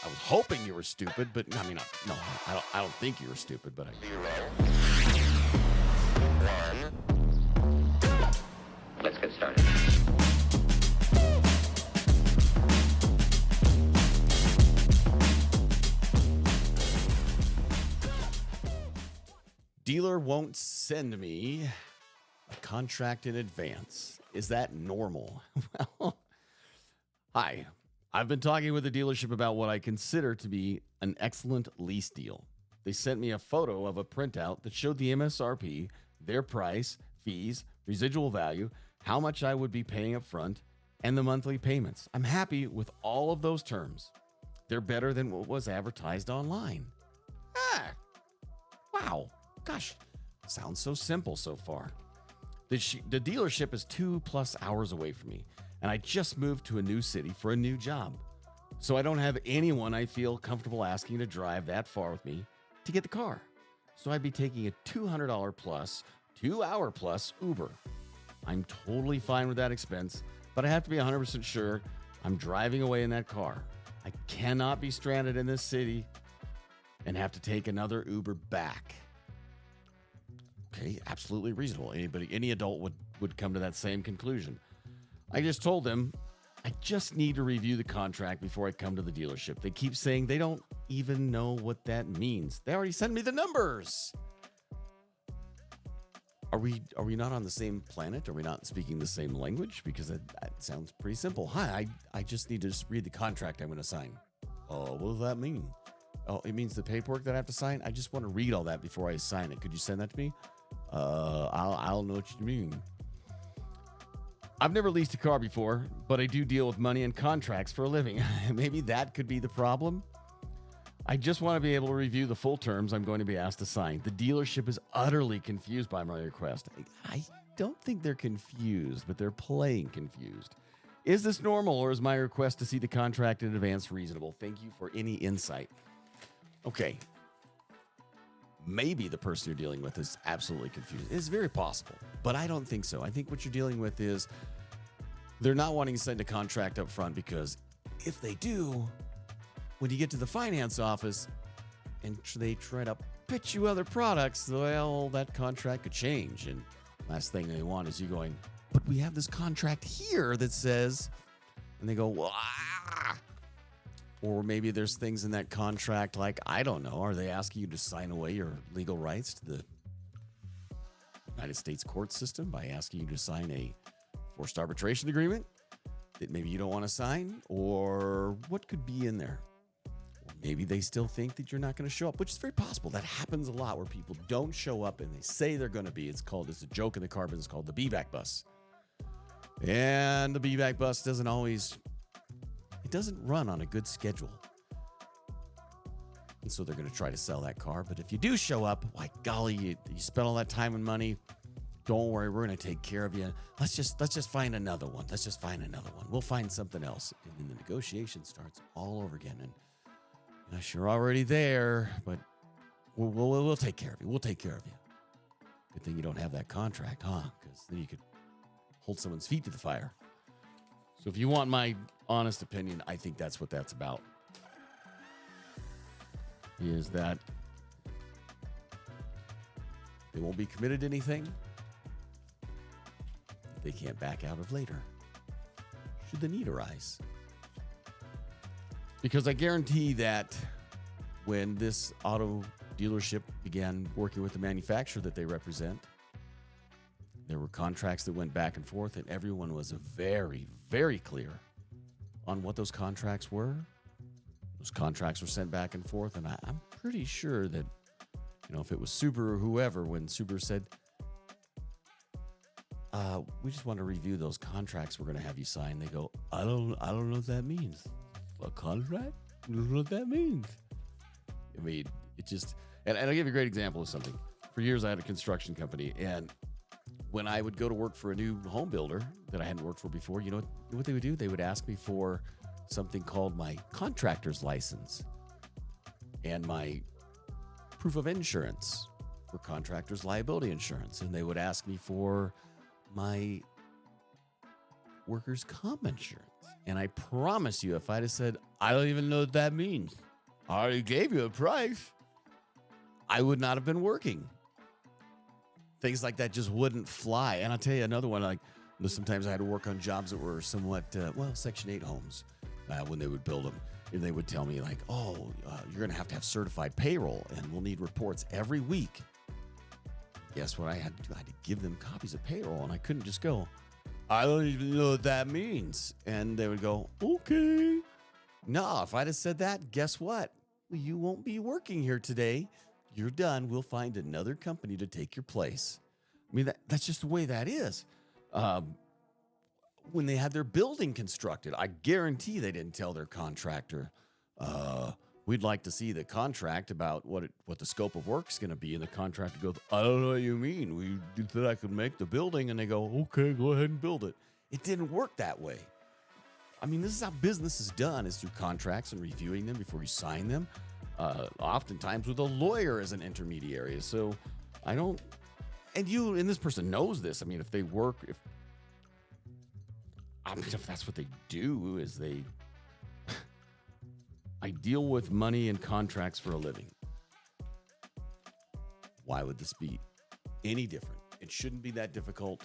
I was hoping you were stupid, but I mean, no, I don't think you were stupid, but I. 1. Let's get started. Dealer won't send me a contract in advance. Is that normal? Well, hi. I've been talking with the dealership about what I consider to be an excellent lease deal. They sent me a photo of a printout that showed the MSRP, their price, fees, residual value, how much I would be paying up front, and the monthly payments. I'm happy with all of those terms. They're better than what was advertised online. Wow. Gosh, sounds so simple so far. The dealership is 2+ hours away from me, and I just moved to a new city for a new job. So I don't have anyone I feel comfortable asking to drive that far with me to get the car. So I'd be taking a $200 plus, 2-hour plus Uber. I'm totally fine with that expense, but I have to be 100% sure I'm driving away in that car. I cannot be stranded in this city and have to take another Uber back. Okay, absolutely reasonable. Any adult would come to that same conclusion. I just told them I just need to review the contract before I come to the dealership. They keep saying they don't even know what that means. They already sent me the numbers. Are we not on the same planet? Are we not speaking the same language? Because that sounds pretty simple. Hi, I just need to read the contract I'm going to sign. Oh, what does that mean? Oh, it means the paperwork that I have to sign? I just want to read all that before I sign it. Could you send that to me? I'll know what you mean. I've never leased a car before, but I do deal with money and contracts for a living. Maybe that could be the problem. I just want to be able to review the full terms I'm going to be asked to sign. The dealership is utterly confused by my request. I don't think they're confused, but they're playing confused. Is this normal, or is my request to see the contract in advance reasonable? Thank you for any insight. Okay. Maybe the person you're dealing with is absolutely confused. It's very possible, but I don't think so. I think what you're dealing with is they're not wanting to send a contract up front, because if they do, when you get to the finance office and they try to pitch you other products, well, that contract could change. And last thing they want is you going, but we have this contract here that says, and they go, well, Or maybe there's things in that contract like, I don't know, are they asking you to sign away your legal rights to the United States court system by asking you to sign a forced arbitration agreement that maybe you don't want to sign? Or what could be in there? Or maybe they still think that you're not going to show up, which is very possible. That happens a lot, where people don't show up and they say they're going to be. It's a joke in the car business called the be-back bus. And the be-back bus doesn't run on a good schedule. And so they're going to try to sell that car. But if you do show up, why golly, you spent all that time and money. Don't worry, we're going to take care of you. Let's just find another one. We'll find something else. And then the negotiation starts all over again. And gosh, you're already there, but we'll take care of you. We'll take care of you. Good thing you don't have that contract, huh? Because then you could hold someone's feet to the fire. So if you want my honest opinion, I think that's what that's about. Is that they won't be committed to anything that they can't back out of later, should the need arise. Because I guarantee that when this auto dealership began working with the manufacturer that they represent, there were contracts that went back and forth, and everyone was very, very clear on what those contracts were. Those contracts were sent back and forth, and I'm pretty sure that, if it was Subaru or whoever, when Subaru said, we just want to review those contracts we're going to have you sign, they go, I don't know what that means. A contract? I don't know what that means. I mean, it just, and I'll give you a great example of something. For years, I had a construction company, and when I would go to work for a new home builder that I hadn't worked for before, you know what they would do? They would ask me for something called my contractor's license and my proof of insurance for contractor's liability insurance. And they would ask me for my workers' comp insurance. And I promise you, if I'd have said, I don't even know what that means, I already gave you a price, I would not have been working. Things like that just wouldn't fly. And I'll tell you another one, like sometimes I had to work on jobs that were somewhat, Section 8 homes when they would build them. And they would tell me like, you're going to have certified payroll and we'll need reports every week. Guess what I had to do? I had to give them copies of payroll, and I couldn't just go, I don't even know what that means. And they would go, okay. No, if I'd have said that, guess what? Well, you won't be working here today. You're done. We'll find another company to take your place. I mean, that's just the way that is. When they had their building constructed, I guarantee they didn't tell their contractor, we'd like to see the contract about what the scope of work's going to be. And the contractor goes, I don't know what you mean. You said I could make the building. And they go, okay, go ahead and build it. It didn't work that way. I mean, this is how business is done, is through contracts and reviewing them before you sign them. Oftentimes with a lawyer as an intermediary. So and this person knows this. I mean, if that's what they do, is I deal with money and contracts for a living. Why would this be any different? It shouldn't be that difficult.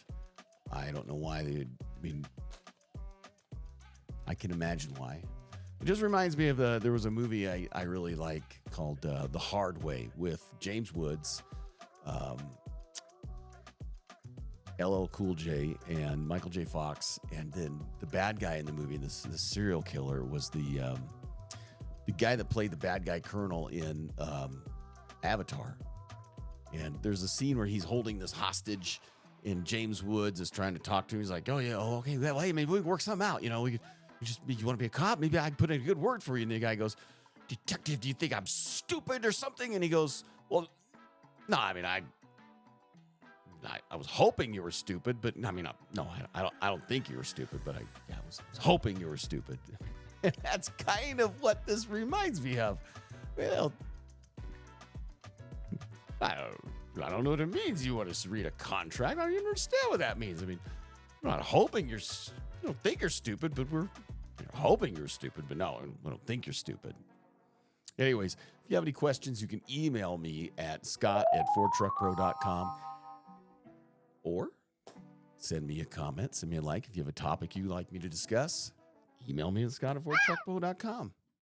I don't know why I can imagine why. It just reminds me of there was a movie I really like called The Hard Way with James Woods, LL Cool J, and Michael J. Fox. And then the bad guy in the movie, the serial killer, was the guy that played the bad guy Colonel in Avatar. And there's a scene where he's holding this hostage, and James Woods is trying to talk to him. He's like, okay, well, hey, maybe we can work something out. You want to be a cop? Maybe I can put in a good word for you. And the guy goes, Detective, do you think I'm stupid or something? And he goes, well, no, I mean, I was hoping you were stupid, but I mean, no, I don't think you were stupid, but I was hoping you were stupid. That's kind of what this reminds me of. Well, I don't know what it means. You want to read a contract? I don't even understand what that means. I mean, we're not hoping you don't think you're stupid, but we're hoping you're stupid. But no, we don't think you're stupid. Anyways, if you have any questions, you can email me at scott@fordtruckpro.com or send me a comment, send me a like. If you have a topic you'd like me to discuss, email me at scott@fordtruckpro.com.